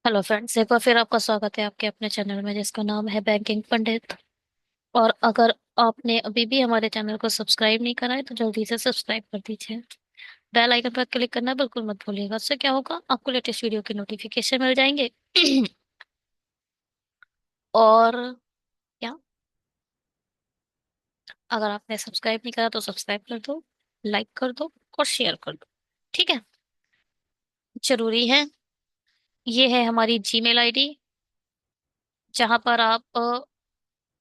Hello friends, एक बार फिर आपका स्वागत है आपके अपने चैनल में जिसका नाम है बैंकिंग पंडित। और अगर आपने अभी भी हमारे चैनल को सब्सक्राइब नहीं करा है तो जल्दी से सब्सक्राइब कर दीजिए। बेल आइकन पर क्लिक करना बिल्कुल मत भूलिएगा। उससे क्या होगा, आपको लेटेस्ट वीडियो की नोटिफिकेशन मिल जाएंगे। और क्या, अगर आपने सब्सक्राइब नहीं करा तो सब्सक्राइब कर दो, लाइक कर दो और शेयर कर दो। ठीक है, जरूरी है। ये है हमारी जीमेल आईडी, जहां पर आप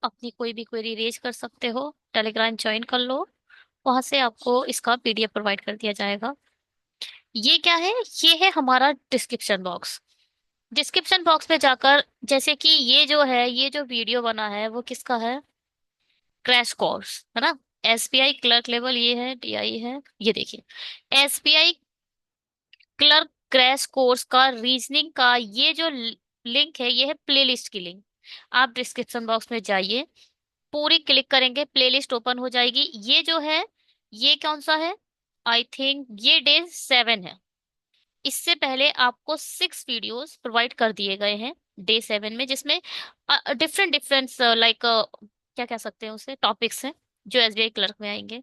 अपनी कोई भी क्वेरी रेज कर सकते हो। टेलीग्राम ज्वाइन कर लो, वहां से आपको इसका पीडीएफ प्रोवाइड कर दिया जाएगा। ये क्या है? ये है हमारा डिस्क्रिप्शन बॉक्स। डिस्क्रिप्शन बॉक्स में जाकर, जैसे कि ये जो है, ये जो वीडियो बना है वो किसका है? क्रैश कोर्स है ना। एसबीआई क्लर्क लेवल ये है, डीआई है। ये देखिए, एसबीआई क्लर्क क्रैश कोर्स का रीजनिंग का ये जो लिंक है, ये है प्लेलिस्ट की लिंक। आप डिस्क्रिप्शन बॉक्स में जाइए, पूरी क्लिक करेंगे, प्लेलिस्ट ओपन हो जाएगी। ये जो है, ये कौन सा है? आई थिंक ये डे 7 है। इससे पहले आपको 6 वीडियोस प्रोवाइड कर दिए गए हैं डे 7 में, जिसमें डिफरेंट डिफरेंट लाइक क्या कह सकते हैं उसे, टॉपिक्स हैं जो एसबीआई क्लर्क में आएंगे।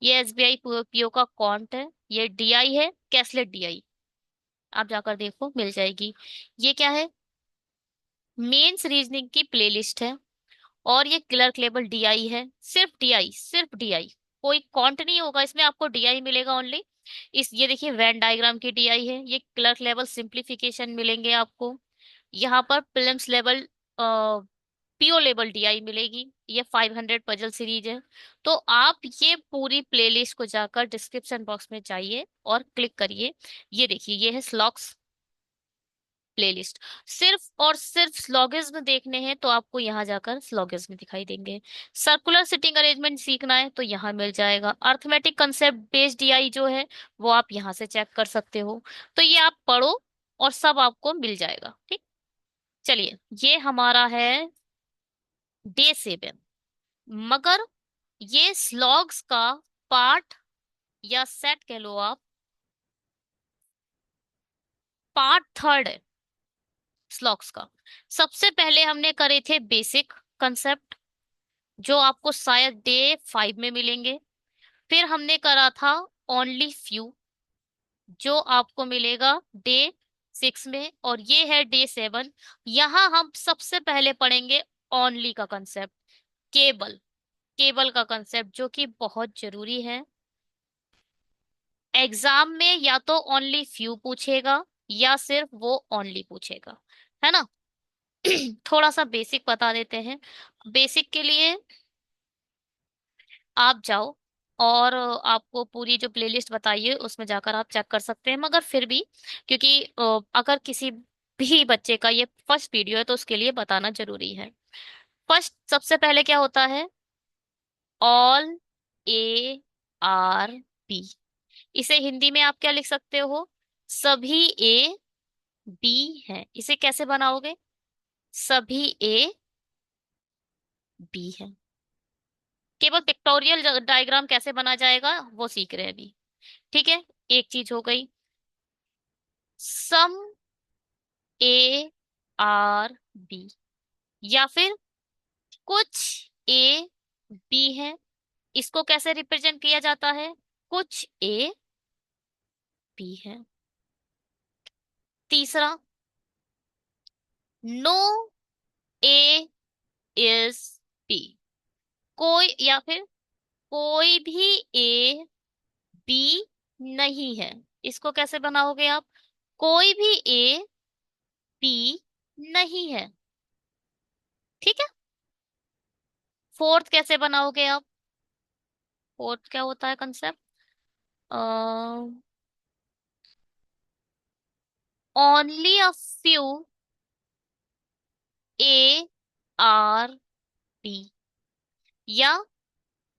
ये एसबीआई पीओ का कॉन्ट है, ये डीआई है, कैशलेट डीआई। आप जाकर देखो, मिल जाएगी। ये क्या है? मेंस रीजनिंग की प्लेलिस्ट है। और ये क्लर्क लेवल डीआई है, सिर्फ डीआई, सिर्फ डीआई। कोई कॉन्ट नहीं होगा इसमें, आपको डीआई मिलेगा ओनली। इस ये देखिए, वेन डायग्राम की डीआई है। ये क्लर्क लेवल सिंप्लीफिकेशन मिलेंगे आपको। यहाँ पर prelims level PO level DI मिलेगी। ये 500 पजल सीरीज है। तो आप ये पूरी प्लेलिस्ट को जाकर डिस्क्रिप्शन बॉक्स में जाइए और क्लिक करिए। ये देखिए, ये है स्लॉग्स प्लेलिस्ट। सिर्फ और सिर्फ स्लॉगिज्म देखने हैं तो आपको यहाँ जाकर स्लॉगिज्म दिखाई देंगे। सर्कुलर सिटिंग अरेंजमेंट सीखना है तो यहाँ मिल जाएगा। अर्थमेटिक कंसेप्ट बेस्ड डीआई जो है, वो आप यहाँ से चेक कर सकते हो। तो ये आप पढ़ो और सब आपको मिल जाएगा। ठीक, चलिए। ये हमारा है डे 7। मगर ये स्लॉग्स का पार्ट या सेट कह लो आप, पार्ट 3 है स्लॉग्स का। सबसे पहले हमने करे थे बेसिक कंसेप्ट, जो आपको शायद डे 5 में मिलेंगे। फिर हमने करा था ओनली फ्यू, जो आपको मिलेगा डे 6 में। और ये है डे 7। यहाँ हम सबसे पहले पढ़ेंगे ओनली का कंसेप्ट, केबल। केबल का कंसेप्ट जो कि बहुत जरूरी है। एग्जाम में या तो ओनली फ्यू पूछेगा या सिर्फ वो ओनली पूछेगा, है ना। थोड़ा सा बेसिक बता देते हैं। बेसिक के लिए आप जाओ और आपको पूरी जो प्लेलिस्ट बताइए उसमें जाकर आप चेक कर सकते हैं। मगर फिर भी, क्योंकि अगर किसी भी बच्चे का ये फर्स्ट वीडियो है तो उसके लिए बताना जरूरी है। फर्स्ट, सबसे पहले क्या होता है? All A are B. इसे हिंदी में आप क्या लिख सकते हो? सभी ए बी है। इसे कैसे बनाओगे? सभी ए बी है। केवल पिक्टोरियल डायग्राम कैसे बना जाएगा वो सीख रहे हैं अभी। ठीक है, एक चीज हो गई। सम ए आर बी, या फिर कुछ ए बी है। इसको कैसे रिप्रेजेंट किया जाता है? कुछ ए बी है। तीसरा, नो ए इज बी। कोई, या फिर कोई भी ए बी नहीं है। इसको कैसे बनाओगे आप? कोई भी ए बी नहीं है। ठीक है। फोर्थ कैसे बनाओगे आप? फोर्थ क्या होता है concept? Only a few A are B, या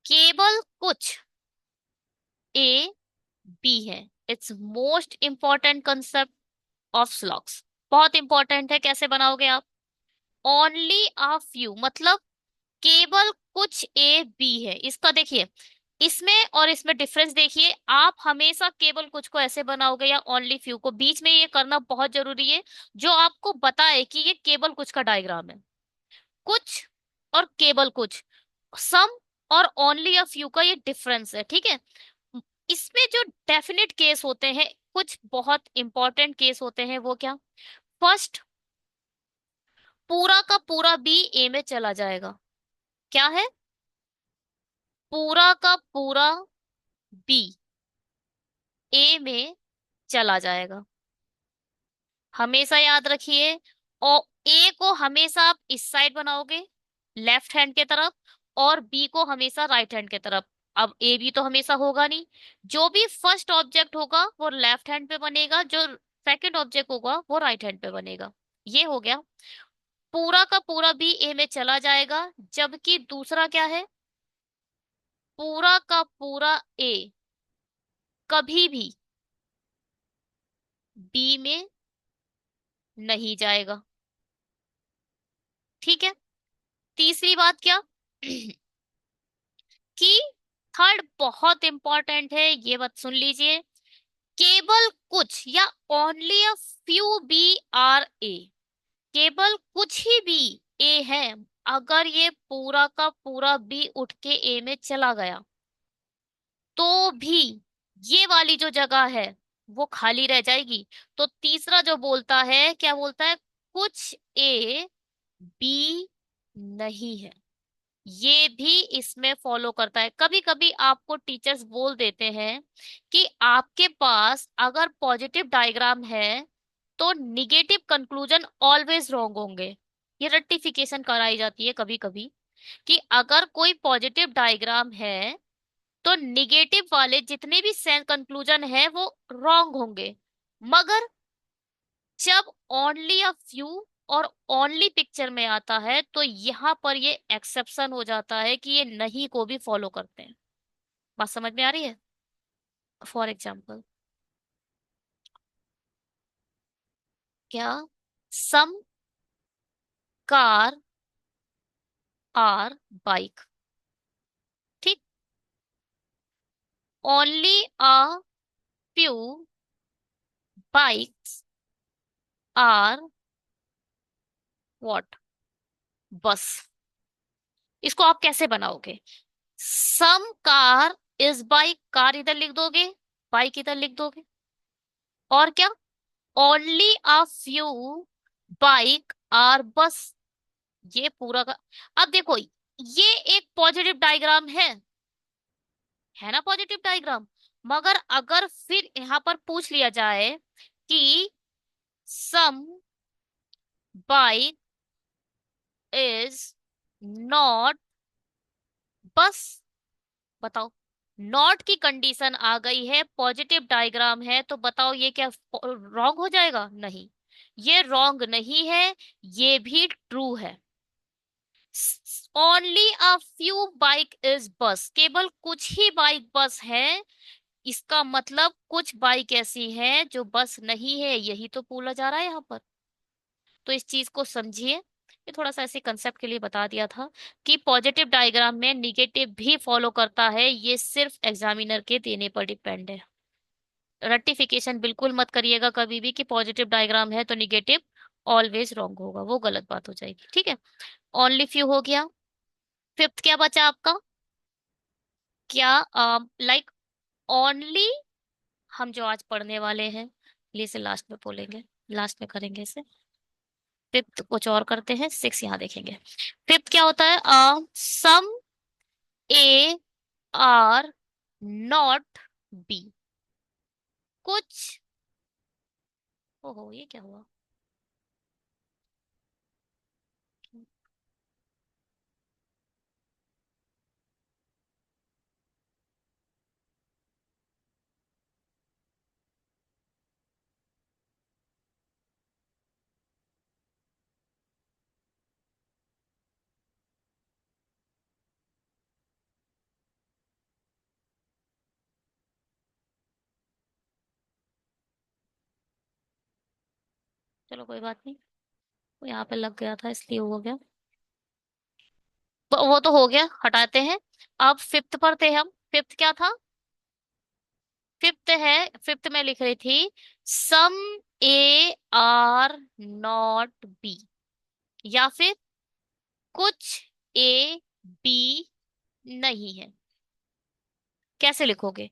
केवल कुछ ए बी है। It's most important concept of स्लॉक्स। बहुत इंपॉर्टेंट है। कैसे बनाओगे आप? ओनली अ फ्यू मतलब केवल कुछ ए बी है। इसका देखिए, इसमें और इसमें डिफरेंस देखिए, आप हमेशा केवल कुछ को ऐसे बनाओगे या ओनली फ्यू को, बीच में ये करना बहुत जरूरी है जो आपको बताए कि ये केवल कुछ का डायग्राम है। कुछ और केवल कुछ, सम और ओनली अ फ्यू का ये डिफरेंस है, ठीक है। इसमें जो डेफिनेट केस होते हैं, कुछ बहुत इंपॉर्टेंट केस होते हैं, वो क्या? फर्स्ट, पूरा का पूरा बी ए में चला जाएगा। क्या है? पूरा का पूरा बी ए में चला जाएगा। हमेशा याद रखिए। और ए को हमेशा आप इस साइड बनाओगे, लेफ्ट हैंड के तरफ, और बी को हमेशा राइट हैंड के तरफ। अब ए बी तो हमेशा होगा नहीं। जो भी फर्स्ट ऑब्जेक्ट होगा वो लेफ्ट हैंड पे बनेगा, जो सेकंड ऑब्जेक्ट होगा वो राइट हैंड पे बनेगा। ये हो गया। पूरा का पूरा बी ए में चला जाएगा, जबकि दूसरा क्या है? पूरा का पूरा ए कभी भी बी में नहीं जाएगा। ठीक है। तीसरी बात क्या? कि थर्ड बहुत इंपॉर्टेंट है, ये बात सुन लीजिए। केवल कुछ या only a few B are A, केवल कुछ ही बी ए है। अगर ये पूरा का पूरा बी उठ के ए में चला गया तो भी ये वाली जो जगह है वो खाली रह जाएगी। तो तीसरा जो बोलता है, क्या बोलता है? कुछ ए बी नहीं है। ये भी इसमें फॉलो करता है। कभी कभी आपको टीचर्स बोल देते हैं कि आपके पास अगर पॉजिटिव डायग्राम है तो निगेटिव कंक्लूजन ऑलवेज रॉन्ग होंगे। ये रेक्टिफिकेशन कराई जाती है कभी कभी, कि अगर कोई पॉजिटिव डायग्राम है तो निगेटिव वाले जितने भी सेंस कंक्लूजन है वो रॉन्ग होंगे। मगर जब ओनली अ फ्यू और ओनली पिक्चर में आता है तो यहाँ पर ये एक्सेप्शन हो जाता है कि ये नहीं को भी फॉलो करते हैं। बात समझ में आ रही है? फॉर एग्जाम्पल, क्या? सम कार आर बाइक, ठीक। Only a few bikes are what? बस। इसको आप कैसे बनाओगे? Some car is bike, car इधर लिख दोगे, बाइक इधर लिख दोगे। और क्या? Only a few bike are बस। ये पूरा का, अब देखो, ये एक पॉजिटिव डायग्राम है ना, पॉजिटिव डायग्राम। मगर अगर फिर यहां पर पूछ लिया जाए कि सम बाइक इज नॉट बस, बताओ। नॉट की कंडीशन आ गई है, पॉजिटिव डायग्राम है, तो बताओ ये क्या रॉन्ग हो जाएगा? नहीं, ये रॉन्ग नहीं है, ये भी ट्रू है। Only a few bike is बस, केवल कुछ ही बाइक बस है। इसका मतलब कुछ बाइक ऐसी है जो बस नहीं है, यही तो बोला जा रहा है यहाँ पर। तो इस चीज को समझिए। ये थोड़ा सा ऐसे कंसेप्ट के लिए बता दिया था कि पॉजिटिव डायग्राम में निगेटिव भी फॉलो करता है, ये सिर्फ एग्जामिनर के देने पर डिपेंड है। रेक्टिफिकेशन बिल्कुल मत करिएगा कभी भी कि पॉजिटिव डायग्राम है तो निगेटिव ऑलवेज रॉन्ग होगा, वो गलत बात हो जाएगी, ठीक है। ओनली फ्यू हो गया। फिफ्थ क्या बचा आपका? क्या? लाइक ओनली, हम जो आज पढ़ने वाले हैं, ये इसे लास्ट में बोलेंगे, लास्ट में करेंगे इसे। फिफ्थ कुछ और करते हैं, सिक्स यहाँ देखेंगे। फिफ्थ क्या होता है? सम ए आर नॉट बी। कुछ, ओहो ये क्या हुआ? चलो कोई बात नहीं, वो यहाँ पे लग गया था इसलिए हो गया। वो तो हो गया, हटाते हैं। अब फिफ्थ पर थे हम। फिफ्थ क्या था? फिफ्थ है, फिफ्थ में लिख रही थी सम ए आर नॉट बी, या फिर कुछ ए बी नहीं है। कैसे लिखोगे?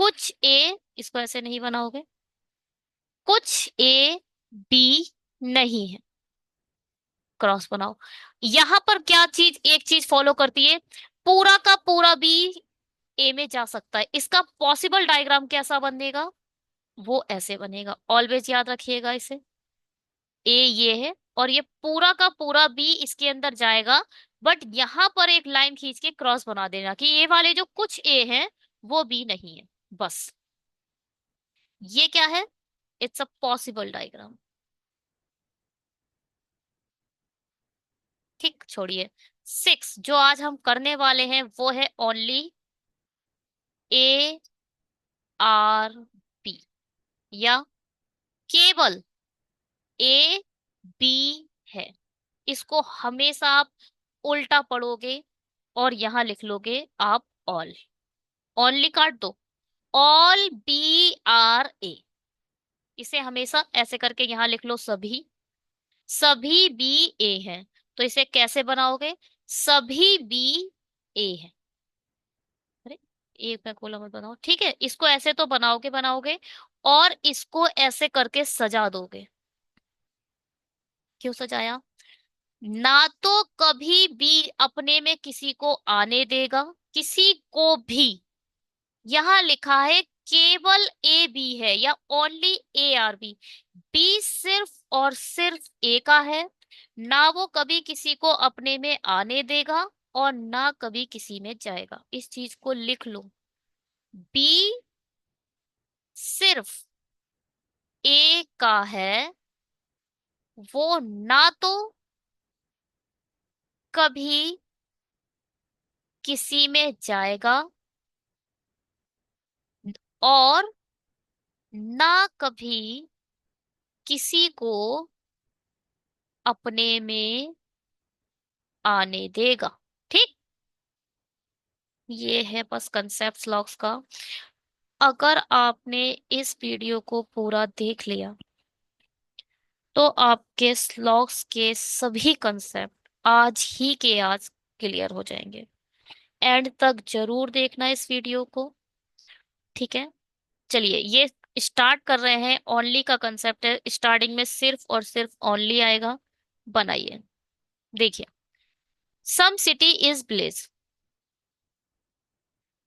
कुछ ए, इसको ऐसे नहीं बनाओगे, कुछ ए बी नहीं है, क्रॉस बनाओ। यहां पर क्या चीज, एक चीज फॉलो करती है, पूरा का पूरा बी ए में जा सकता है। इसका पॉसिबल डायग्राम कैसा बनेगा? वो ऐसे बनेगा, ऑलवेज याद रखिएगा इसे। ए ये है और ये पूरा का पूरा बी इसके अंदर जाएगा, बट यहां पर एक लाइन खींच के क्रॉस बना देना कि ये वाले जो कुछ ए हैं वो बी नहीं है, बस। ये क्या है? It's a possible diagram. ठीक, छोड़िए। सिक्स जो आज हम करने वाले हैं वो है ओनली ए आर बी, या केवल ए बी है। इसको हमेशा आप उल्टा पढ़ोगे और यहां लिख लोगे आप ऑल। ओनली काट दो, ऑल बी आर ए, इसे हमेशा ऐसे करके यहां लिख लो सभी, सभी बी ए है। तो इसे कैसे बनाओगे? सभी बी ए है। अरे, एक मैं कोला मत बनाओ, ठीक है, इसको ऐसे तो बनाओगे बनाओगे, और इसको ऐसे करके सजा दोगे। क्यों सजाया? ना तो कभी भी अपने में किसी को आने देगा, किसी को भी। यहां लिखा है केवल ए बी है, या only A are B. B सिर्फ और सिर्फ ए का है, ना वो कभी किसी को अपने में आने देगा और ना कभी किसी में जाएगा। इस चीज को लिख लो, बी सिर्फ ए का है, वो ना तो कभी किसी में जाएगा और ना कभी किसी को अपने में आने देगा। ठीक, ये है बस कंसेप्ट स्लॉग्स का। अगर आपने इस वीडियो को पूरा देख लिया तो आपके स्लॉग्स के सभी कंसेप्ट आज ही के आज क्लियर हो जाएंगे। एंड तक जरूर देखना इस वीडियो को, ठीक है? चलिए, ये स्टार्ट कर रहे हैं। ओनली का कंसेप्ट है, स्टार्टिंग में सिर्फ और सिर्फ ओनली आएगा। बनाइए, देखिए। Some city is village,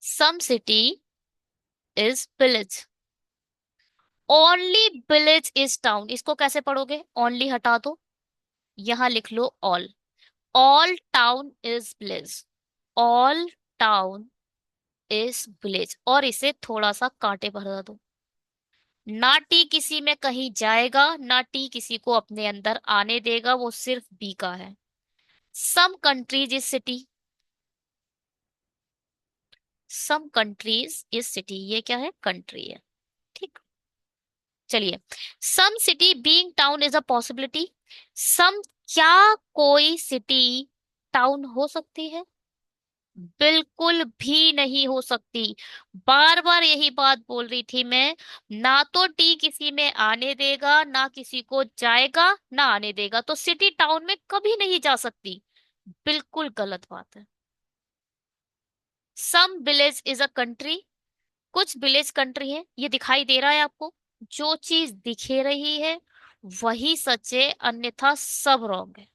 some city is village, only village is town. इसको कैसे पढ़ोगे? ओनली हटा दो, यहां लिख लो all town is village, all town is village, और इसे थोड़ा सा कांटे भर दो। ना टी किसी में कहीं जाएगा, ना टी किसी को अपने अंदर आने देगा, वो सिर्फ बी का है। Some countries is city, some countries is city, ये क्या है? कंट्री है। ठीक, चलिए। Some city being town is a possibility, some, क्या कोई सिटी टाउन हो सकती है? बिल्कुल भी नहीं हो सकती। बार बार यही बात बोल रही थी मैं, ना तो टी किसी में आने देगा, ना किसी को जाएगा, ना आने देगा, तो सिटी टाउन में कभी नहीं जा सकती। बिल्कुल गलत बात है। सम विलेज इज अ कंट्री, कुछ विलेज कंट्री है, ये दिखाई दे रहा है आपको? जो चीज दिखे रही है वही सच है, अन्यथा सब रॉन्ग है।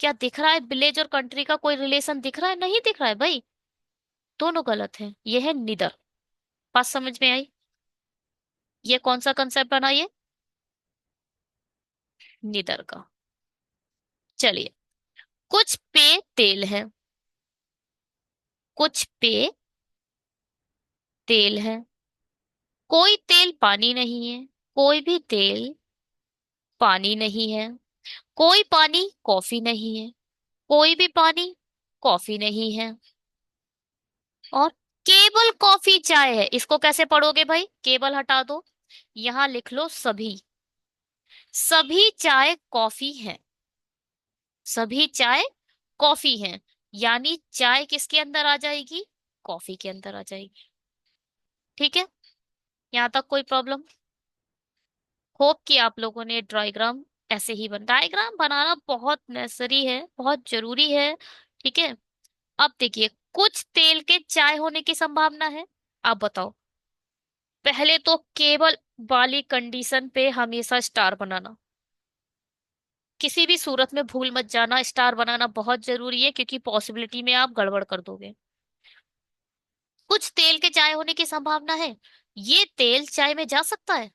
क्या दिख रहा है? विलेज और कंट्री का कोई रिलेशन दिख रहा है? नहीं दिख रहा है भाई, दोनों गलत है। ये है निदर। बात समझ में आई? ये कौन सा कंसेप्ट बना ये? निदर का। चलिए, कुछ पे तेल है, कुछ पे तेल है, कोई तेल पानी नहीं है, कोई भी तेल पानी नहीं है, कोई पानी कॉफी नहीं है, कोई भी पानी कॉफी नहीं है, और केवल कॉफी चाय है। इसको कैसे पढ़ोगे भाई? केवल हटा दो, यहां लिख लो सभी, सभी चाय कॉफी है, सभी चाय कॉफी है। यानी चाय किसके अंदर आ जाएगी? कॉफी के अंदर आ जाएगी। ठीक है, यहाँ तक कोई प्रॉब्लम? होप कि आप लोगों ने डायग्राम ऐसे ही डायग्राम बनाना बहुत नेसेसरी है, बहुत जरूरी है। ठीक है, अब देखिए, कुछ तेल के चाय होने की संभावना है। आप बताओ। पहले तो केवल वाली कंडीशन पे हमेशा स्टार बनाना, किसी भी सूरत में भूल मत जाना, स्टार बनाना बहुत जरूरी है, क्योंकि पॉसिबिलिटी में आप गड़बड़ कर दोगे। कुछ तेल के चाय होने की संभावना है। ये तेल चाय में जा सकता है?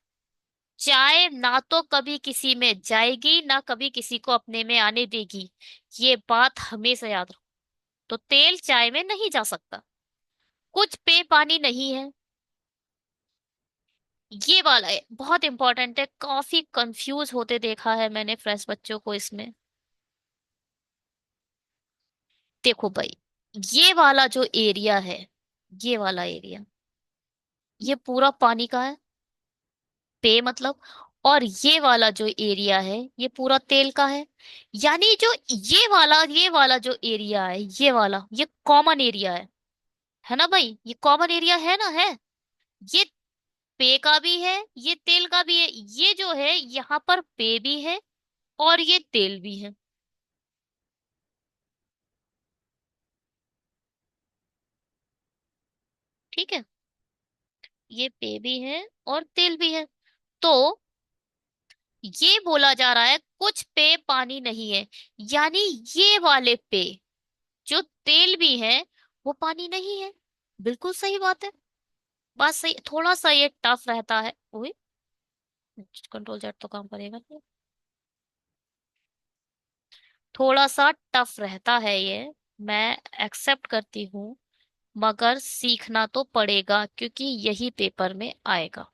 चाय ना तो कभी किसी में जाएगी, ना कभी किसी को अपने में आने देगी। ये बात हमेशा याद रखो। तो तेल चाय में नहीं जा सकता। कुछ पे पानी नहीं है। ये वाला है, बहुत इंपॉर्टेंट है, काफी कंफ्यूज होते देखा है मैंने फ्रेश बच्चों को इसमें। देखो भाई, ये वाला जो एरिया है, ये वाला एरिया, ये पूरा पानी का है, पे मतलब। और ये वाला जो एरिया है, ये पूरा तेल का है। यानी जो ये वाला जो एरिया है, ये कॉमन एरिया है ना भाई? ये कॉमन एरिया है ना, है। ये पे का भी है, ये तेल का भी है। ये जो है यहाँ पर पे भी है और ये तेल भी है। ठीक है, ये पे भी है और तेल भी है। तो ये बोला जा रहा है कुछ पे पानी नहीं है, यानी ये वाले पे जो तेल भी है वो पानी नहीं है। बिल्कुल सही बात है। बात सही, थोड़ा सा ये टफ रहता है। ओए, कंट्रोल जेड तो काम करेगा नहीं। थोड़ा सा टफ रहता है ये, मैं एक्सेप्ट करती हूँ। मगर सीखना तो पड़ेगा, क्योंकि यही पेपर में आएगा।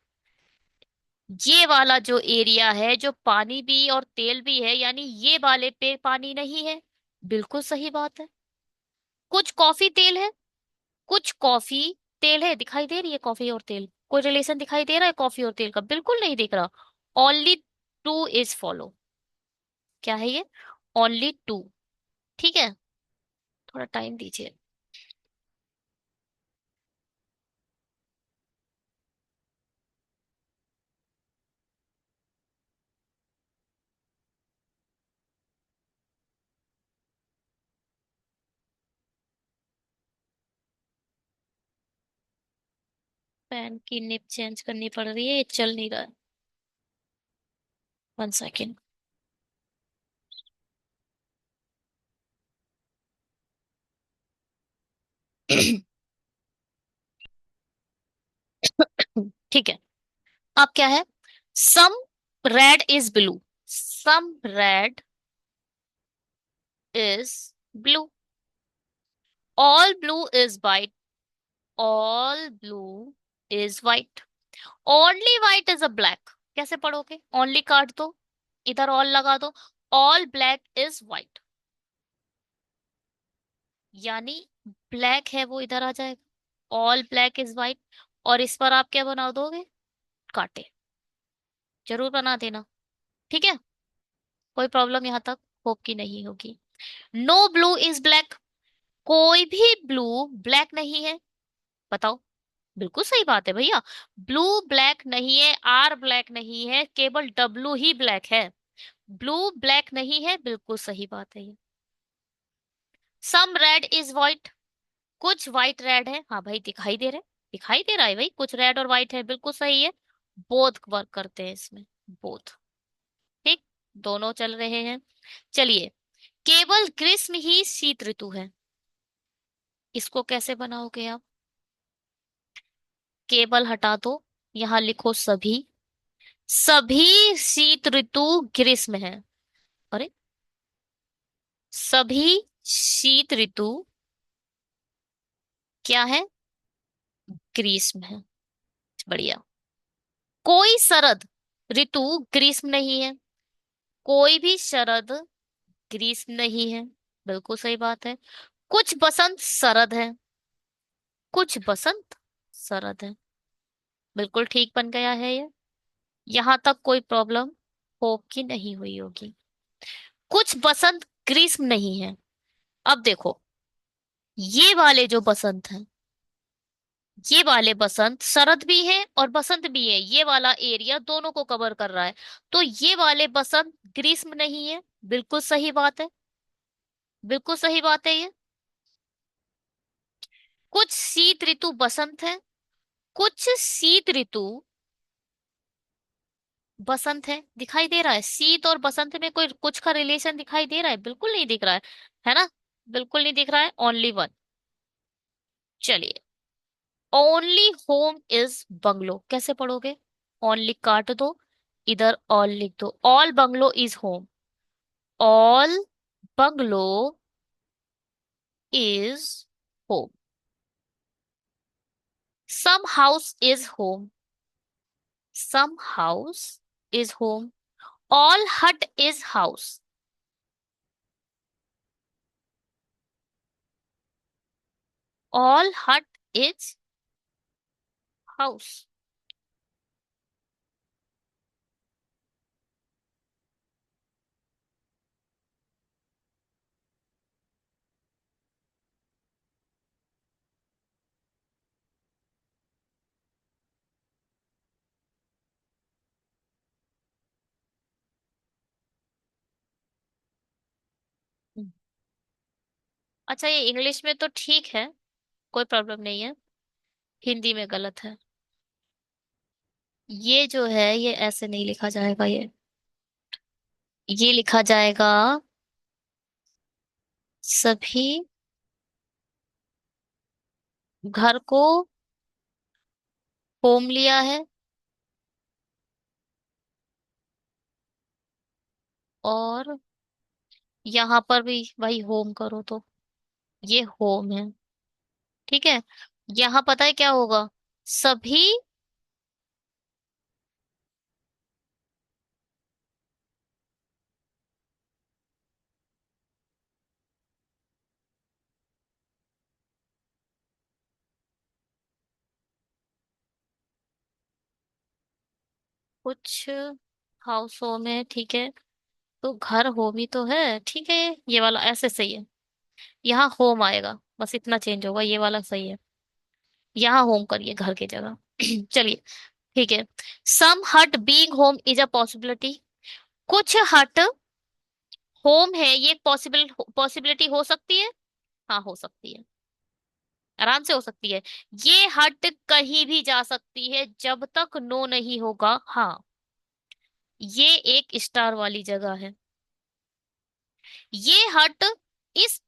ये वाला जो एरिया है, जो पानी भी और तेल भी है, यानी ये वाले पे पानी नहीं है। बिल्कुल सही बात है। कुछ कॉफी तेल है, कुछ कॉफी तेल है। दिखाई दे रही है कॉफी और तेल? कोई रिलेशन दिखाई दे रहा है कॉफी और तेल का? बिल्कुल नहीं दिख रहा। Only two is follow. क्या है ये? Only two. ठीक है, थोड़ा टाइम दीजिए। पेन की निब चेंज करनी पड़ रही है, ये चल नहीं रहा है। 1 सेकेंड। ठीक है, अब क्या है? Some red is blue. Some red is blue. All blue is white. All blue is white. Only white is a black. कैसे पढ़ोगे? ओनली काट दो, इधर ऑल लगा दो। All black is white. यानी ब्लैक है वो इधर आ जाएगा। All black is white. और इस पर आप क्या बना दोगे? काटे। जरूर बना देना। ठीक है, कोई प्रॉब्लम यहाँ तक होप की नहीं होगी। No blue is black. कोई भी ब्लू ब्लैक नहीं है। बताओ। बिल्कुल सही बात है भैया। ब्लू ब्लैक नहीं है, आर ब्लैक नहीं है, केवल डब्लू ही ब्लैक है। ब्लू ब्लैक नहीं है, बिल्कुल सही बात है ये। Some red is white. कुछ व्हाइट रेड है, हाँ भाई दिखाई दे रहे, दिखाई दे रहा है भाई, कुछ रेड और व्हाइट है, बिल्कुल सही है। बोथ वर्क करते हैं इसमें, बोथ। ठीक, दोनों चल रहे हैं। चलिए, केवल ग्रीष्म ही शीत ऋतु है। इसको कैसे बनाओगे आप? केवल हटा दो, यहाँ लिखो सभी। सभी शीत ऋतु ग्रीष्म है। अरे, सभी शीत ऋतु क्या है? ग्रीष्म है। बढ़िया। कोई शरद ऋतु ग्रीष्म नहीं है। कोई भी शरद ग्रीष्म नहीं है। बिल्कुल सही बात है। कुछ बसंत शरद है। कुछ बसंत शरद है। बिल्कुल ठीक बन गया है ये। यहां तक कोई प्रॉब्लम होप की नहीं हुई होगी। कुछ बसंत ग्रीष्म नहीं है। अब देखो, ये वाले जो बसंत हैं, ये वाले बसंत शरद भी है और बसंत भी है, ये वाला एरिया दोनों को कवर कर रहा है। तो ये वाले बसंत ग्रीष्म नहीं है। बिल्कुल सही बात है। बिल्कुल सही बात है ये। कुछ शीत ऋतु बसंत है, कुछ शीत ऋतु बसंत है। दिखाई दे रहा है शीत और बसंत में कोई कुछ का रिलेशन दिखाई दे रहा है? बिल्कुल नहीं दिख रहा है ना? बिल्कुल नहीं दिख रहा है, ओनली वन। चलिए, ओनली होम इज बंगलो कैसे पढ़ोगे? ओनली काट दो, इधर ऑल लिख दो। All bungalow is home. All bungalow is home. Some house is home. Some house is home. All hut is house. All hut is house. अच्छा, ये इंग्लिश में तो ठीक है, कोई प्रॉब्लम नहीं है। हिंदी में गलत है। ये जो है ये ऐसे नहीं लिखा जाएगा। ये लिखा जाएगा, सभी घर को होम लिया है और यहाँ पर भी वही होम करो तो ये होम है। ठीक है। यहाँ पता है क्या होगा? सभी कुछ हाउस होम है, ठीक है। तो घर होम ही तो है, ठीक है। ये वाला ऐसे सही है। यहाँ होम आएगा, बस इतना चेंज होगा, ये वाला सही है। यहाँ होम करिए घर की जगह। चलिए, ठीक है। सम हट being home is a possibility. कुछ हट होम है, ये पॉसिबिलिटी हो सकती है। हाँ, हो सकती है, आराम से हो सकती है। ये हट कहीं भी जा सकती है जब तक नो नहीं होगा। हाँ, ये एक स्टार वाली जगह है। ये हट इस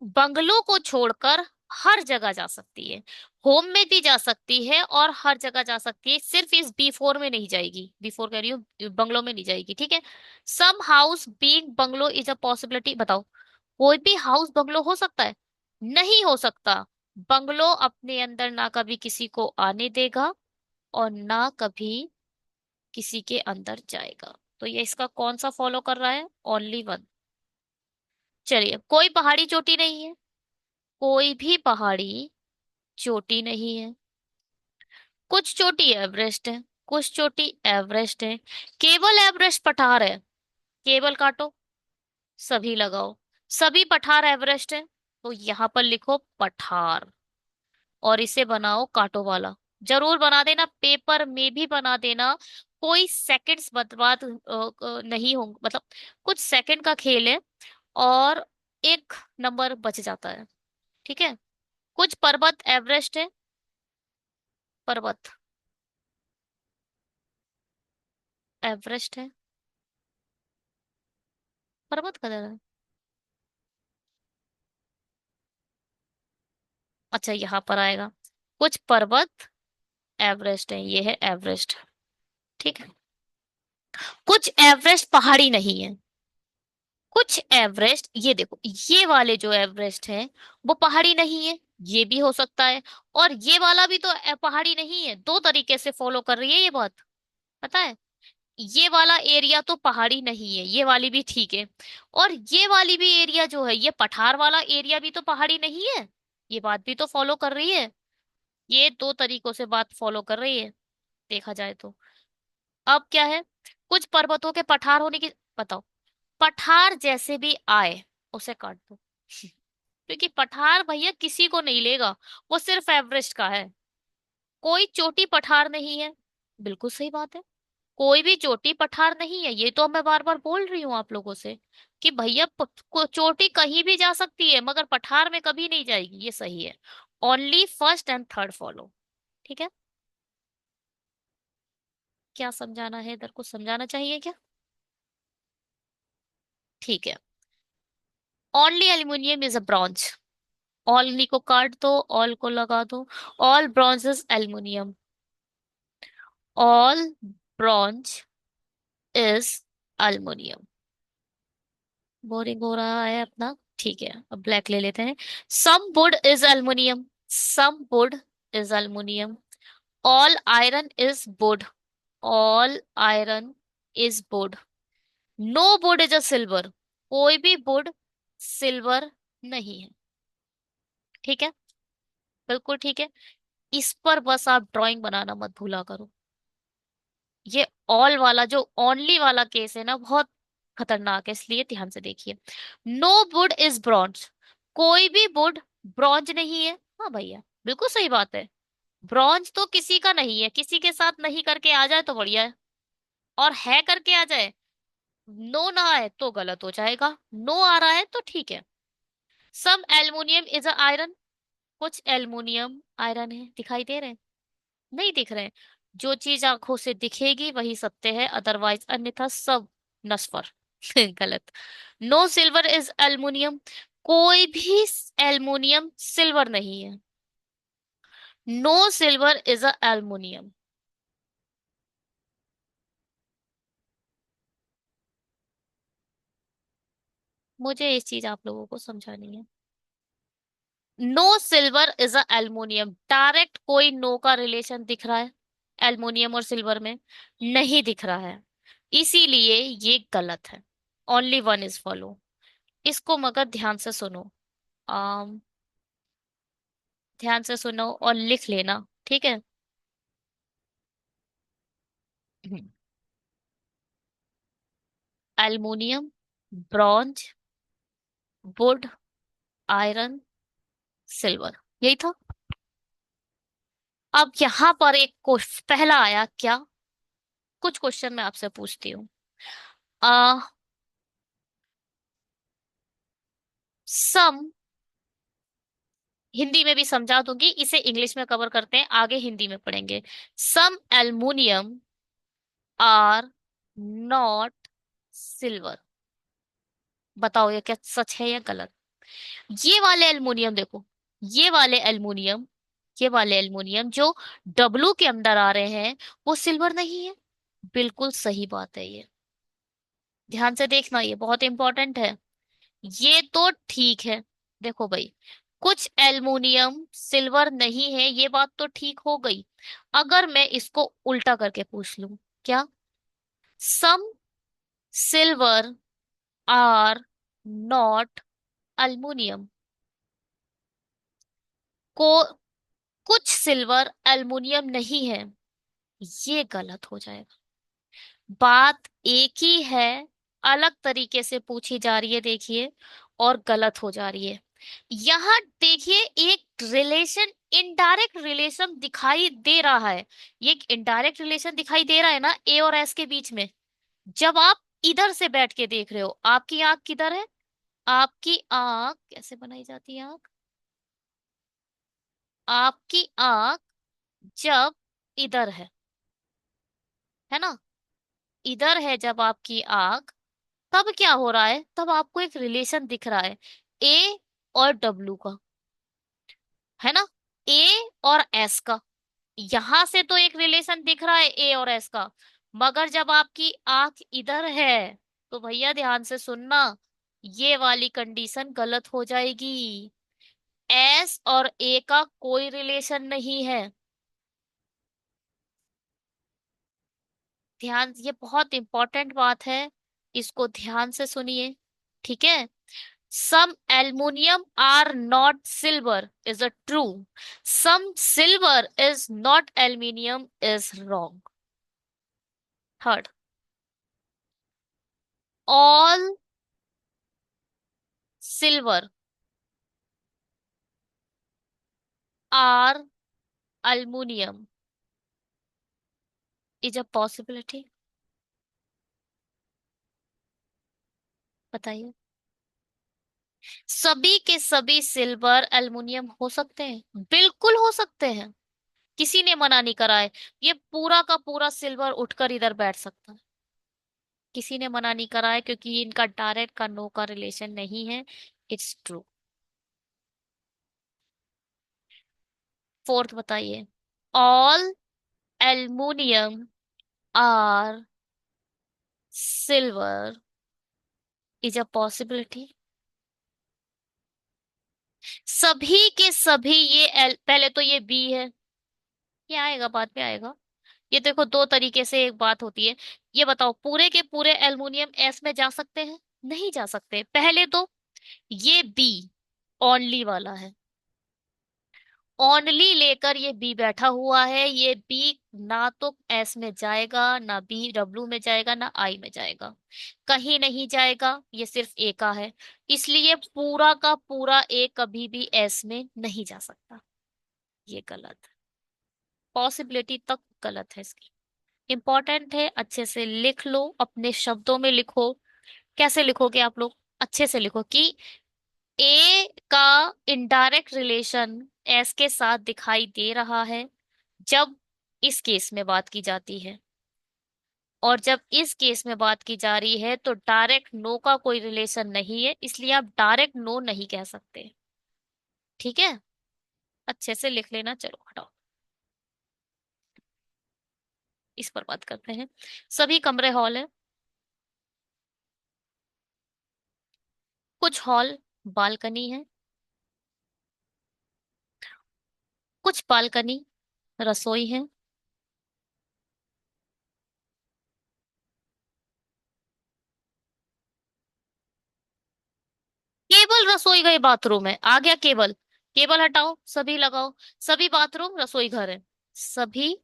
बंगलों को छोड़कर हर जगह जा सकती है। होम में भी जा सकती है और हर जगह जा सकती है, सिर्फ इस B4 में नहीं जाएगी। B4 कह रही हूँ, बंगलों में नहीं जाएगी, ठीक है। Some house being bungalow is a possibility. बताओ, कोई भी हाउस बंगलो हो सकता है? नहीं हो सकता। बंगलो अपने अंदर ना कभी किसी को आने देगा और ना कभी किसी के अंदर जाएगा। तो ये इसका कौन सा फॉलो कर रहा है? Only one. चलिए, कोई पहाड़ी चोटी नहीं है। कोई भी पहाड़ी चोटी नहीं है। कुछ चोटी एवरेस्ट है, कुछ चोटी एवरेस्ट है। केवल एवरेस्ट पठार है। केवल काटो, सभी लगाओ। सभी पठार एवरेस्ट है, तो यहां पर लिखो पठार और इसे बनाओ कांटो वाला। जरूर बना देना, पेपर में भी बना देना। कोई सेकंड्स बर्बाद नहीं होंगे, मतलब कुछ सेकंड का खेल है और एक नंबर बच जाता है। ठीक है। कुछ पर्वत एवरेस्ट है। पर्वत एवरेस्ट है। पर्वत कदर है। अच्छा, यहाँ पर आएगा। कुछ पर्वत एवरेस्ट है, ये है एवरेस्ट। ठीक है। कुछ एवरेस्ट पहाड़ी नहीं है। कुछ एवरेस्ट, ये देखो, ये वाले जो एवरेस्ट है वो पहाड़ी नहीं है, ये भी हो सकता है। और ये वाला भी तो पहाड़ी नहीं है। दो तरीके से फॉलो कर रही है ये बात, पता है। ये वाला एरिया तो पहाड़ी नहीं है, ये वाली भी ठीक है। और ये वाली भी एरिया जो है, ये पठार वाला एरिया भी तो पहाड़ी नहीं है। ये बात भी तो फॉलो कर रही है। ये दो तरीकों से बात फॉलो कर रही है, देखा जाए तो। अब क्या है? कुछ पर्वतों के पठार होने की, बताओ। पठार जैसे भी आए उसे काट दो। क्योंकि पठार भैया किसी को नहीं लेगा, वो सिर्फ एवरेस्ट का है। कोई चोटी पठार नहीं है। बिल्कुल सही बात है। कोई भी चोटी पठार नहीं है, ये तो मैं बार बार बोल रही हूँ आप लोगों से कि भैया चोटी कहीं भी जा सकती है मगर पठार में कभी नहीं जाएगी, ये सही है। Only first and third follow. ठीक है। क्या समझाना है, इधर को समझाना चाहिए क्या? ठीक है। Only aluminium is a bronze. Only को काट दो, ऑल को लगा दो। All bronze is aluminium. All bronze is aluminium. Boring हो रहा है अपना। ठीक है, अब ब्लैक ले लेते हैं। Some wood is aluminium. Some wood is aluminium. All iron is wood. All iron is wood. No wood is a silver. कोई भी वुड सिल्वर नहीं है। ठीक है। बिल्कुल ठीक है। इस पर बस आप ड्राइंग बनाना मत भूला करो। ये ऑल वाला जो ओनली वाला केस है ना, बहुत खतरनाक है, इसलिए ध्यान से देखिए। No wood is bronze. कोई भी वुड ब्रॉन्ज नहीं है। हाँ भैया, बिल्कुल सही बात है। ब्रॉन्ज तो किसी का नहीं है, किसी के साथ नहीं करके आ जाए तो बढ़िया है। और है करके आ जाए, नो ना आए तो गलत हो जाएगा, नो आ रहा है तो ठीक है। सम एल्युमिनियम इज अ आयरन। कुछ एल्युमिनियम आयरन है, दिखाई दे रहे हैं? नहीं दिख रहे हैं। जो चीज आंखों से दिखेगी वही सत्य है, अदरवाइज अन्यथा सब नस्वर। गलत। No silver is aluminium. कोई भी एल्युमिनियम सिल्वर नहीं है। No silver is a aluminium. मुझे इस चीज आप लोगों को समझानी है। No silver is a aluminium, direct कोई नो का रिलेशन दिख रहा है एल्युमिनियम और सिल्वर में? नहीं दिख रहा है, इसीलिए ये गलत है। Only one is follow. इसको मगर ध्यान से सुनो। आम ध्यान से सुनो और लिख लेना, ठीक है? Aluminium, bronze, would, iron, silver, यही था। अब यहां पर एक पहला आया क्या? कुछ क्वेश्चन मैं आपसे पूछती हूँ। आ सम, हिंदी में भी समझा दूंगी, इसे इंग्लिश में कवर करते हैं, आगे हिंदी में पढ़ेंगे। सम एल्युमिनियम आर नॉट सिल्वर। बताओ ये क्या सच है या गलत? ये वाले एल्युमिनियम देखो, ये वाले एल्युमिनियम, ये वाले एल्युमिनियम जो डब्लू के अंदर आ रहे हैं वो सिल्वर नहीं है। बिल्कुल सही बात है ये। ध्यान से देखना, ये बहुत इंपॉर्टेंट है। ये तो ठीक है। देखो भाई, कुछ एल्युमिनियम सिल्वर नहीं है, ये बात तो ठीक हो गई। अगर मैं इसको उल्टा करके पूछ लूं, क्या सम सिल्वर आर नॉट एल्युमिनियम, को कुछ सिल्वर एल्युमिनियम नहीं है, ये गलत हो जाएगा। बात एक ही है, अलग तरीके से पूछी जा रही है, देखिए, और गलत हो जा रही है। यहाँ देखिए, एक रिलेशन, इनडायरेक्ट रिलेशन दिखाई दे रहा है। ये एक इनडायरेक्ट रिलेशन दिखाई दे रहा है ना ए और एस के बीच में। जब आप इधर से बैठ के देख रहे हो, आपकी आंख किधर है? आपकी आंख कैसे बनाई जाती है आंख? आपकी आंख जब इधर है ना, इधर है जब आपकी आंख, तब क्या हो रहा है? तब आपको एक रिलेशन दिख रहा है ए और डब्लू का, है ना, ए और एस का। यहां से तो एक रिलेशन दिख रहा है ए और एस का। मगर जब आपकी आंख इधर है तो भैया ध्यान से सुनना, ये वाली कंडीशन गलत हो जाएगी। एस और ए का कोई रिलेशन नहीं है। ध्यान, ये बहुत इंपॉर्टेंट बात है, इसको ध्यान से सुनिए, ठीक है? Some aluminium are not silver is a true. Some silver is not aluminium is wrong. Third, all silver are aluminium is a possibility. बताइए। सभी के सभी सिल्वर एल्युमिनियम हो सकते हैं, बिल्कुल हो सकते हैं। किसी ने मना नहीं करा है। ये पूरा का पूरा सिल्वर उठकर इधर बैठ सकता है। किसी ने मना नहीं करा है, क्योंकि इनका डायरेक्ट का नो का रिलेशन नहीं है। It's true. फोर्थ बताइए। All aluminium are silver is a possibility. सभी के सभी ये पहले तो ये बी है। ये आएगा, बाद में आएगा। ये देखो, दो तरीके से एक बात होती है। ये बताओ, पूरे के पूरे एल्युमिनियम एस में जा सकते हैं? नहीं जा सकते। पहले तो ये बी ओनली वाला है। ओनली लेकर ये बी बैठा हुआ है। ये बी ना तो एस में जाएगा, ना बी डब्ल्यू में जाएगा, ना आई में जाएगा। कहीं नहीं जाएगा। ये सिर्फ ए का है। इसलिए पूरा का पूरा ए कभी भी एस में नहीं जा सकता। ये गलत। पॉसिबिलिटी तक गलत है इसकी। इंपॉर्टेंट है, अच्छे से लिख लो, अपने शब्दों में लिखो। कैसे लिखोगे आप लोग? अच्छे से लिखो कि ए का इनडायरेक्ट रिलेशन एस के साथ दिखाई दे रहा है जब इस केस में बात की जाती है। और जब इस केस में बात की जा रही है तो डायरेक्ट नो का कोई रिलेशन नहीं है, इसलिए आप डायरेक्ट नो नहीं कह सकते। ठीक है? अच्छे से लिख लेना। चलो हटाओ, इस पर बात करते हैं। सभी कमरे हॉल है। कुछ हॉल बालकनी है। कुछ बालकनी रसोई है। केवल रसोई गए बाथरूम है, आ गया केवल। केवल हटाओ, सभी लगाओ। सभी बाथरूम रसोई घर है। सभी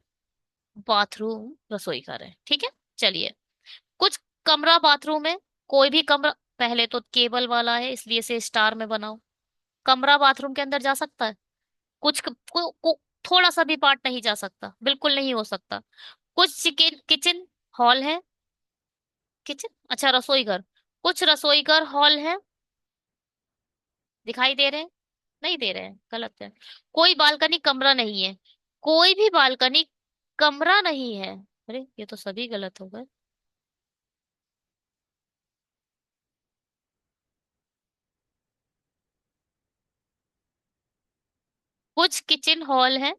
बाथरूम रसोई घर है, ठीक है। चलिए। कुछ कमरा बाथरूम है। कोई भी कमरा, पहले तो केबल वाला है इसलिए इसे स्टार में बनाओ। कमरा बाथरूम के अंदर जा सकता है? थोड़ा सा भी पार्ट नहीं जा सकता, बिल्कुल नहीं हो सकता। कुछ किचन किचन हॉल है। किचन, अच्छा रसोई घर। कुछ रसोई घर हॉल है। दिखाई दे रहे हैं? नहीं दे रहे हैं, गलत है। कोई बालकनी कमरा नहीं है। कोई भी बालकनी कमरा नहीं है। अरे ये तो सभी गलत हो गए। कुछ किचन हॉल है।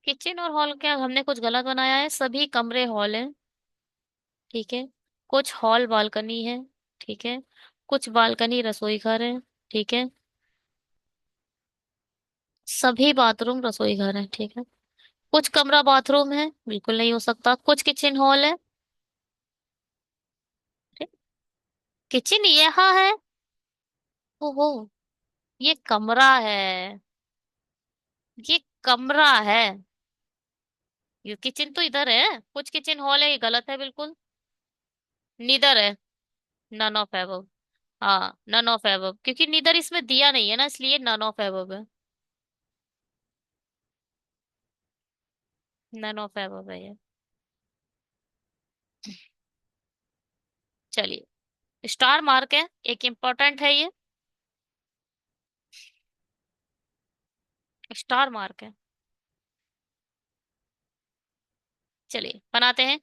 किचन और हॉल क्या हमने कुछ गलत बनाया है? सभी कमरे हॉल है। ठीक है। कुछ हॉल बालकनी है। ठीक है। कुछ बालकनी रसोई घर है। ठीक है। सभी बाथरूम रसोई घर है। ठीक है। कुछ कमरा बाथरूम है, बिल्कुल नहीं हो सकता। कुछ किचन हॉल है। किचन यहाँ है। ओहो, ये कमरा है। ये कमरा है। ये किचन तो इधर है। कुछ किचन हॉल है, ये गलत है बिल्कुल। नीदर है। None of above. हाँ, नन ऑफ एबव, क्योंकि नीदर इसमें दिया नहीं है ना, इसलिए नन ऑफ एबव है। नन ऑफ एबव है ये। चलिए, स्टार मार्क है, एक इम्पोर्टेंट है ये। स्टार मार्क है। चलिए बनाते हैं।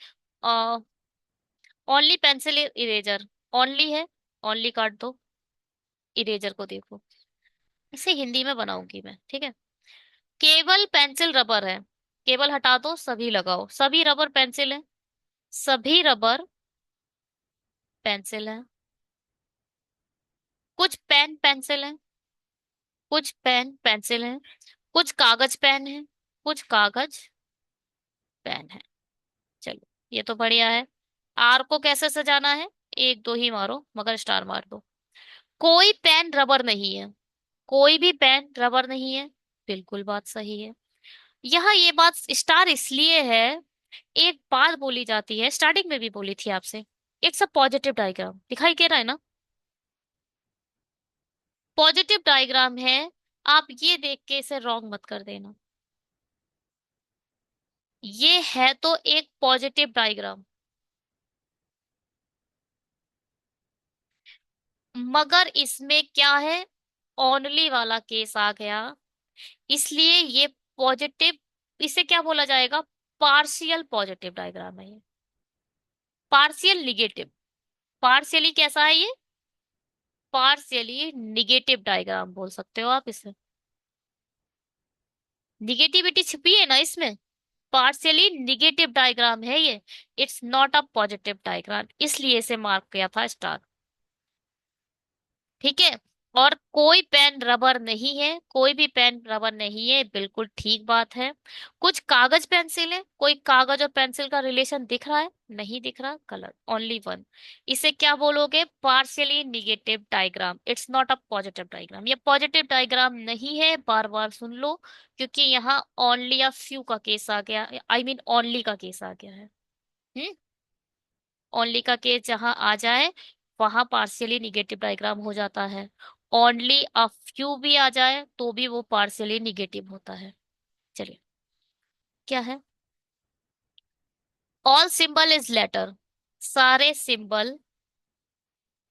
Only pencil eraser. ओनली है। ओनली काट दो। इरेजर को देखो। इसे हिंदी में बनाऊंगी मैं, ठीक है। केवल पेंसिल रबर है। केवल हटा दो, सभी लगाओ। सभी रबर पेंसिल है। सभी रबर पेंसिल है। कुछ पेन पेंसिल है। कुछ पेन पेंसिल है। कुछ कागज पेन है। कुछ कागज पेन है। चलो, ये तो बढ़िया है। आर को कैसे सजाना है? एक दो ही मारो, मगर स्टार मार दो। कोई पेन रबर नहीं है। कोई भी पेन रबर नहीं है। बिल्कुल बात सही है। यहाँ ये बात स्टार इसलिए है। एक बात बोली जाती है, स्टार्टिंग में भी बोली थी आपसे। एक सब पॉजिटिव डायग्राम दिखाई दे रहा है ना? पॉजिटिव डायग्राम है। आप ये देख के इसे रॉन्ग मत कर देना। ये है तो एक पॉजिटिव डायग्राम, मगर इसमें क्या है, ओनली वाला केस आ गया, इसलिए ये पॉजिटिव, इसे क्या बोला जाएगा, पार्शियल पॉजिटिव डायग्राम है ये, पार्शियल निगेटिव। पार्शियली कैसा है ये, पार्शियली निगेटिव डायग्राम बोल सकते हो आप इसे। निगेटिविटी छिपी है ना इसमें, पार्शियली निगेटिव डायग्राम है ये, it's not a positive diagram, इसलिए इसे मार्क किया था स्टार। ठीक है। और कोई पेन रबर नहीं है, कोई भी पेन रबर नहीं है, बिल्कुल ठीक बात है। कुछ कागज पेंसिल है, कोई कागज और पेंसिल का रिलेशन दिख रहा है, नहीं दिख रहा, गलत, ओनली वन। इसे क्या बोलोगे, partially negative diagram, it's not a positive diagram, ये पॉजिटिव डायग्राम नहीं है, बार बार सुन लो, क्योंकि यहाँ ओनली या फ्यू का केस आ गया, आई मीन ओनली का केस आ गया है। हम्म। ओनली का केस जहां आ जाए वहां पार्शियली निगेटिव डायग्राम हो जाता है, ओनली अ फ्यू भी आ जाए तो भी वो पार्शियली निगेटिव होता है। चलिए, क्या है, ऑल सिंबल इज लेटर, सारे सिंबल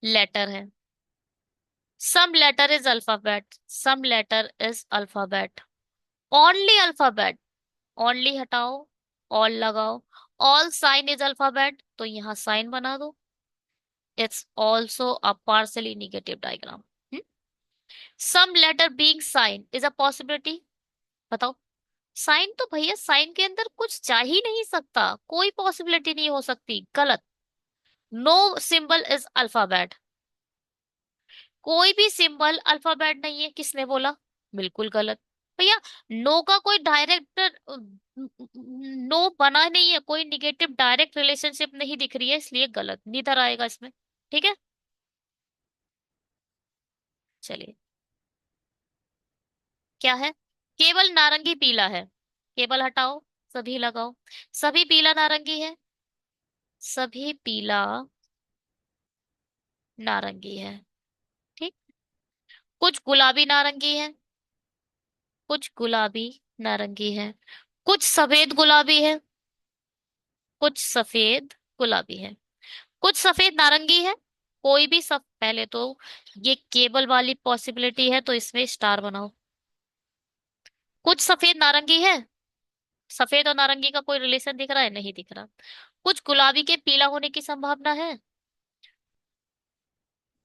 लेटर है। Some letter is alphabet, some letter is alphabet, only alphabet, only हटाओ, ऑल लगाओ, ऑल साइन इज अल्फाबेट, तो यहाँ साइन बना दो, it's also a partially negative diagram. Some letter being sign is a possibility, बताओ, sign तो भैया sign के अंदर कुछ जा ही नहीं सकता, कोई पॉसिबिलिटी नहीं हो सकती, गलत। नो सिंबल इज अल्फाबेट, कोई भी सिंबल अल्फाबेट नहीं है, किसने बोला, बिल्कुल गलत। भैया नो का कोई डायरेक्ट, नो बना नहीं है, कोई निगेटिव डायरेक्ट रिलेशनशिप नहीं दिख रही है, इसलिए गलत, नीदर आएगा इसमें। ठीक है। चलिए, क्या है, केवल नारंगी पीला है, केवल हटाओ, सभी लगाओ, सभी पीला नारंगी है, सभी पीला नारंगी है। ठीक। कुछ गुलाबी नारंगी है, कुछ गुलाबी नारंगी है, कुछ सफेद गुलाबी है, कुछ सफेद गुलाबी है, कुछ सफेद नारंगी है, कोई भी सब, पहले तो ये केबल वाली पॉसिबिलिटी है तो इसमें स्टार बनाओ। कुछ सफेद नारंगी है, सफेद और नारंगी का कोई रिलेशन दिख रहा है, नहीं दिख रहा। कुछ गुलाबी के पीला होने की संभावना है,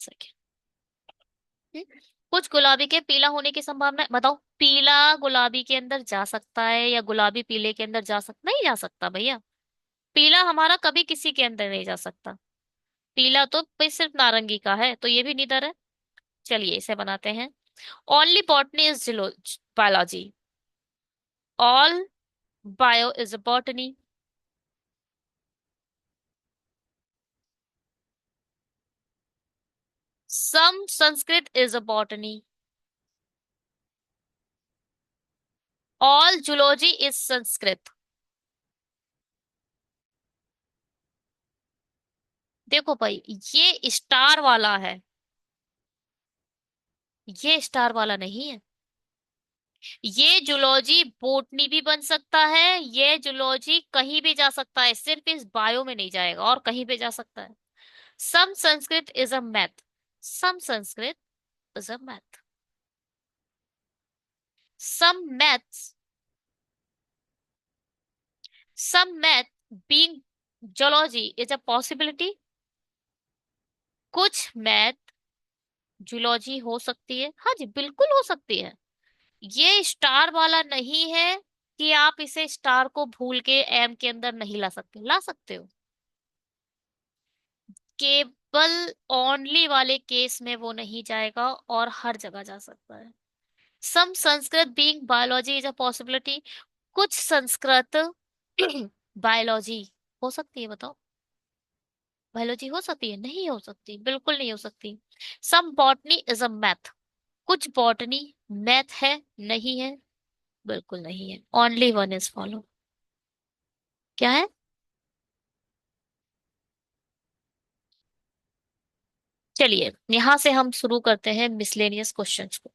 सही। कुछ गुलाबी के पीला होने की संभावना है, बताओ, पीला गुलाबी के अंदर जा सकता है या गुलाबी पीले के अंदर जा सकता, नहीं जा सकता भैया, पीला हमारा कभी किसी के अंदर नहीं जा सकता, पीला तो भाई सिर्फ नारंगी का है, तो ये भी नीदर है। चलिए इसे बनाते हैं, only botany is biology, all bio is a botany, some Sanskrit is a botany, all zoology is Sanskrit. देखो भाई, ये स्टार वाला है, ये स्टार वाला नहीं है, ये जूलॉजी बोटनी भी बन सकता है, ये जूलॉजी कहीं भी जा सकता है, सिर्फ इस बायो में नहीं जाएगा, और कहीं भी जा सकता है। Some Sanskrit is a math, some Sanskrit is a math, some maths, some math being zoology is a possibility, कुछ मैथ जूलॉजी हो सकती है, हाँ जी बिल्कुल हो सकती है। ये स्टार वाला नहीं है कि आप इसे स्टार को भूल के एम के अंदर नहीं ला सकते, ला सकते हो, केवल ओनली वाले केस में वो नहीं जाएगा और हर जगह जा सकता है। Some Sanskrit being biology is a possibility, कुछ संस्कृत बायोलॉजी हो सकती है, बताओ, बायोलॉजी हो सकती है, नहीं हो सकती, बिल्कुल नहीं हो सकती। सम बॉटनी इज अ मैथ, कुछ बॉटनी मैथ है, नहीं है, बिल्कुल नहीं है, ओनली वन इज फॉलो, क्या है। चलिए यहां से हम शुरू करते हैं मिसलेनियस क्वेश्चंस को।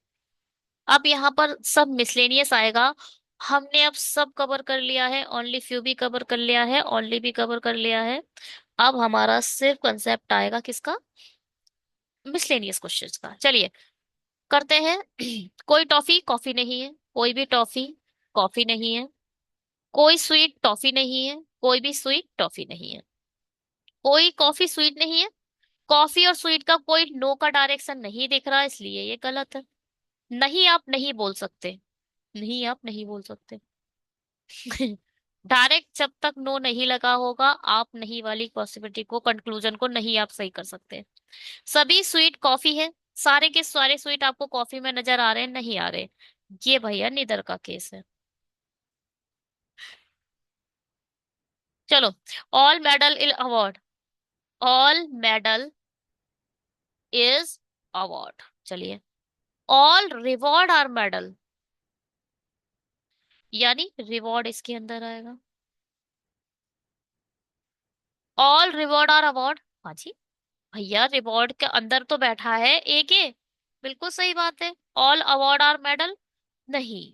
अब यहाँ पर सब मिसलेनियस आएगा। हमने अब सब कवर कर लिया है, ओनली फ्यू भी कवर कर लिया है, ओनली भी कवर कर लिया है। अब हमारा सिर्फ कंसेप्ट आएगा किसका? मिसलेनियस क्वेश्चंस का। चलिए करते हैं। कोई टॉफी कॉफी नहीं है, कोई भी टॉफी कॉफी नहीं है। कोई स्वीट टॉफी नहीं है, कोई भी स्वीट टॉफी नहीं है। कोई कॉफी स्वीट नहीं है। कॉफी और स्वीट का कोई नो का डायरेक्शन नहीं दिख रहा, इसलिए ये गलत है। नहीं आप नहीं बोल सकते, नहीं आप नहीं बोल सकते। डायरेक्ट जब तक नो नहीं लगा होगा, आप नहीं वाली पॉसिबिलिटी को, कंक्लूजन को नहीं आप सही कर सकते। सभी स्वीट कॉफी है। सारे के सारे स्वीट आपको कॉफी में नजर आ रहे हैं? नहीं आ रहे। ये भैया निदर का केस है। चलो। All medal is award. All medal is award. चलिए। ऑल रिवॉर्ड आर मेडल, यानी रिवॉर्ड इसके अंदर आएगा। All reward are award. हाँ जी, भैया रिवॉर्ड के अंदर तो बैठा है एक ए। बिल्कुल सही बात है। All award are medal. नहीं,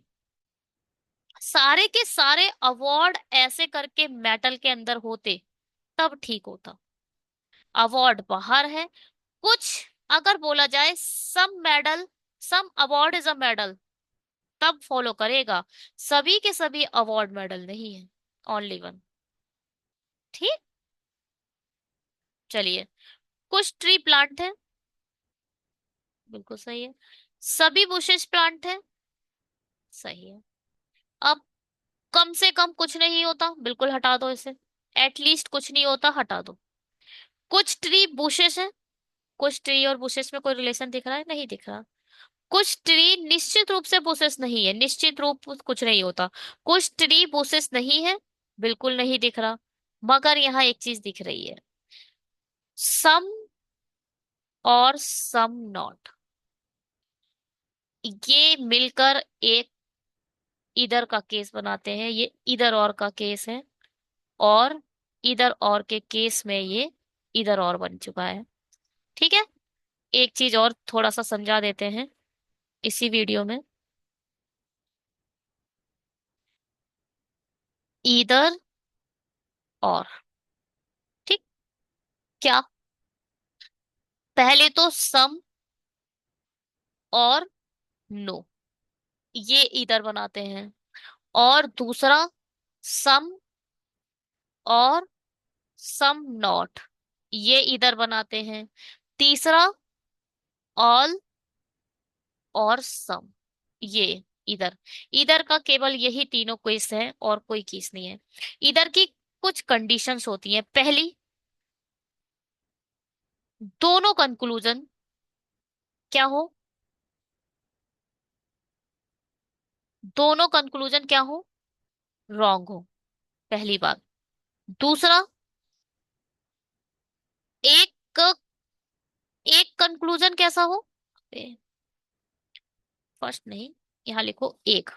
सारे के सारे अवार्ड ऐसे करके मेडल के अंदर होते तब ठीक होता। अवार्ड बाहर है। कुछ अगर बोला जाए some medal, some award is a medal, तब फॉलो करेगा। सभी के सभी अवार्ड मेडल नहीं है, ओनली वन। ठीक। चलिए। कुछ ट्री प्लांट है। बिल्कुल सही है। सभी बुशेस प्लांट है। सही है। अब कम से कम कुछ नहीं होता, बिल्कुल हटा दो इसे। एटलीस्ट कुछ नहीं होता, हटा दो। कुछ ट्री बुशेस है। कुछ ट्री और बुशेस में कोई रिलेशन दिख रहा है? नहीं दिख रहा। कुछ ट्री निश्चित रूप से बुशेस नहीं है, निश्चित रूप कुछ नहीं होता। कुछ ट्री बुशेस नहीं है, बिल्कुल नहीं दिख रहा। मगर यहाँ एक चीज दिख रही है, सम और सम नॉट, ये मिलकर एक इधर का केस बनाते हैं। ये इधर और का केस है, और इधर और के केस में ये इधर और बन चुका है। ठीक है। एक चीज और थोड़ा सा समझा देते हैं इसी वीडियो में। इधर और। ठीक। क्या? पहले तो सम और नो, ये इधर बनाते हैं। और दूसरा सम और सम नॉट, ये इधर बनाते हैं। तीसरा ऑल और सम, ये इधर। इधर का केवल यही तीनों केस है और कोई केस नहीं है। इधर की कुछ कंडीशंस होती हैं। पहली, दोनों कंक्लूजन क्या हो? दोनों कंक्लूजन क्या हो? रॉन्ग हो, पहली बात। दूसरा, एक एक कंक्लूजन कैसा हो? फर्स्ट नहीं, यहां लिखो एक।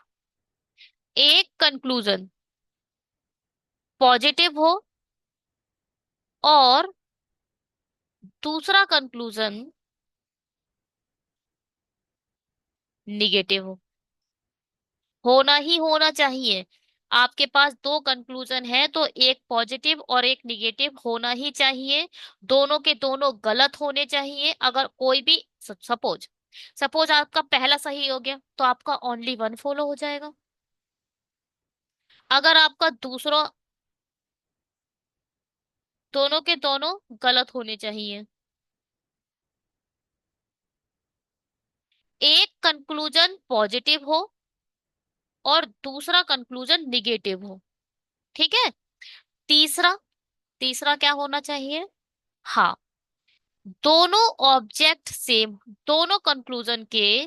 एक कंक्लूजन पॉजिटिव हो, और दूसरा कंक्लूजन निगेटिव हो। होना ही होना चाहिए। आपके पास दो कंक्लूजन है तो एक पॉजिटिव और एक निगेटिव होना ही चाहिए। दोनों के दोनों गलत होने चाहिए। अगर कोई भी, सपोज सपोज आपका पहला सही हो गया तो आपका ओनली वन फॉलो हो जाएगा। अगर आपका दूसरा, दोनों के दोनों गलत होने चाहिए। एक कंक्लूजन पॉजिटिव हो और दूसरा कंक्लूजन निगेटिव हो। ठीक है। तीसरा, तीसरा क्या होना चाहिए? हाँ, दोनों ऑब्जेक्ट सेम, दोनों कंक्लूजन के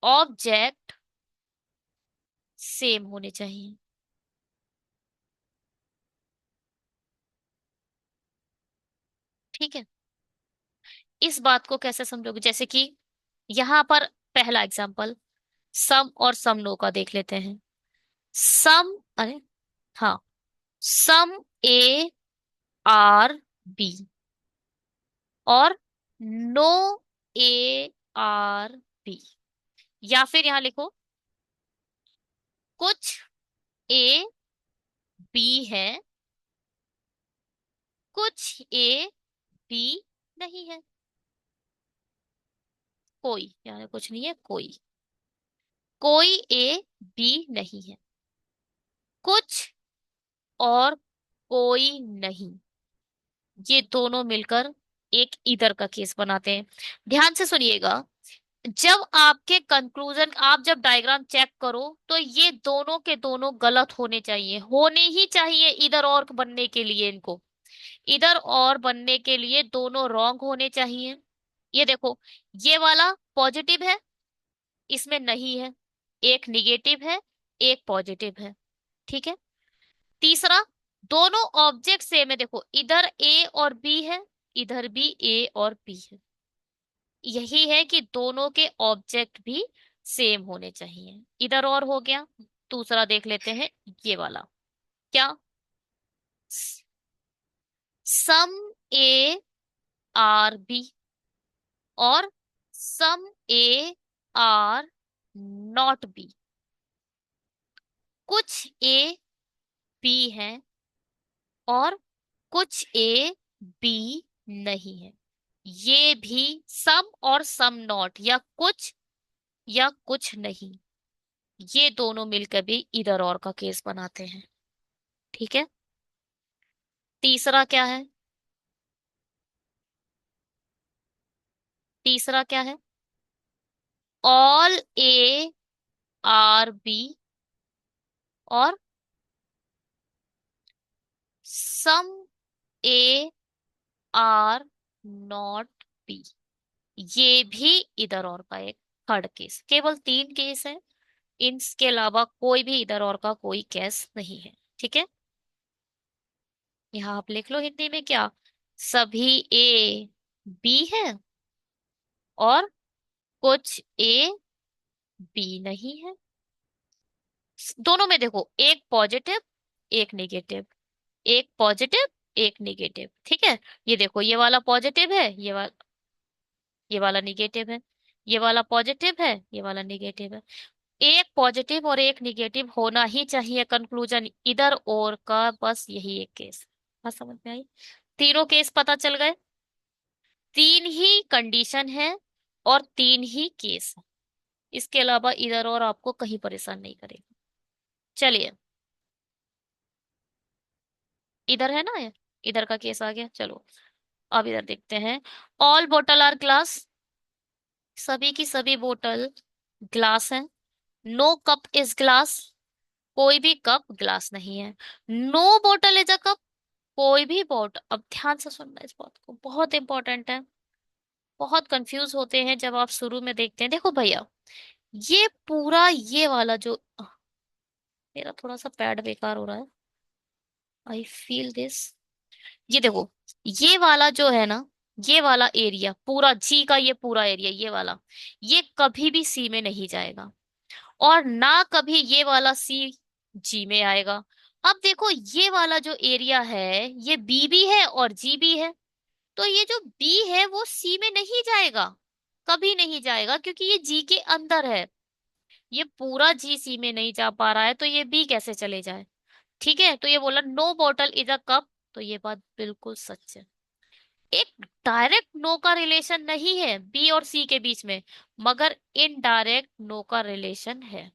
ऑब्जेक्ट सेम होने चाहिए। ठीक है। इस बात को कैसे समझोगे? जैसे कि यहां पर पहला एग्जांपल सम और सम नो का देख लेते हैं। सम, अरे हाँ, सम ए आर बी और नो ए आर बी। या फिर यहां लिखो कुछ ए बी है, कुछ ए बी नहीं है। कोई, यानी कुछ नहीं है, कोई, कोई ए बी नहीं है, कुछ और कोई नहीं, ये दोनों मिलकर एक ईदर का केस बनाते हैं। ध्यान से सुनिएगा, जब आपके कंक्लूजन, आप जब डायग्राम चेक करो तो ये दोनों के दोनों गलत होने चाहिए, होने ही चाहिए इधर और बनने के लिए, इनको इधर और बनने के लिए दोनों रॉन्ग होने चाहिए। ये देखो, ये वाला पॉजिटिव है, इसमें नहीं है, एक निगेटिव है, एक पॉजिटिव है। ठीक है। तीसरा, दोनों ऑब्जेक्ट सेम है, देखो इधर ए और बी है, इधर भी ए और बी है। यही है कि दोनों के ऑब्जेक्ट भी सेम होने चाहिए। इधर और हो गया। दूसरा देख लेते हैं, ये वाला क्या, सम ए आर बी और सम ए आर नॉट बी। कुछ ए बी है और कुछ ए बी नहीं है। ये भी सम और सम नॉट, या कुछ नहीं, ये दोनों मिलकर भी इधर और का केस बनाते हैं। ठीक है। तीसरा क्या है, तीसरा क्या है, ऑल ए आर बी और सम ए आर नॉट बी, ये भी इधर और का एक थर्ड केस। केवल तीन केस है, इनके अलावा कोई भी इधर और का कोई केस नहीं है। ठीक है। यहाँ आप लिख लो हिंदी में क्या, सभी ए बी है और कुछ ए बी नहीं है। दोनों में देखो, एक पॉजिटिव एक नेगेटिव, एक पॉजिटिव एक नेगेटिव। ठीक है। ये देखो, ये वाला पॉजिटिव है, ये वाला नेगेटिव है, ये वाला पॉजिटिव है, ये वाला नेगेटिव है। एक पॉजिटिव और एक नेगेटिव होना ही चाहिए कंक्लूजन इधर और का, बस यही एक केस। बात समझ में आई? तीनों केस पता चल गए। तीन ही कंडीशन है और तीन ही केस है, इसके अलावा इधर और आपको कहीं परेशान नहीं करेगा। चलिए, इधर है ना ये, इधर का केस आ गया। चलो अब इधर देखते हैं। ऑल बोतल आर ग्लास, सभी की सभी बोतल ग्लास है। नो कप इज ग्लास, कोई भी कप ग्लास नहीं है। नो बोतल इज अ कप, कोई भी बोतल, अब ध्यान से सुनना इस बात को, बहुत इंपॉर्टेंट है। बहुत कंफ्यूज होते हैं जब आप शुरू में देखते हैं। देखो भैया, ये पूरा ये वाला जो, मेरा थोड़ा सा पैड बेकार हो रहा है, आई फील दिस। ये देखो, ये वाला जो है ना, ये वाला एरिया पूरा जी का, ये पूरा एरिया ये वाला, ये कभी भी सी में नहीं जाएगा और ना कभी ये वाला सी जी में आएगा। अब देखो, ये वाला जो एरिया है ये बी भी है और जी भी है, तो ये जो बी है वो सी में नहीं जाएगा, कभी नहीं जाएगा, क्योंकि ये जी के अंदर है। ये पूरा जी सी में नहीं जा पा रहा है, तो ये बी कैसे चले जाए? ठीक है। तो ये बोला no bottle is a cup, तो ये बात बिल्कुल सच है। एक डायरेक्ट नो का रिलेशन नहीं है बी और सी के बीच में, मगर इनडायरेक्ट नो का रिलेशन है।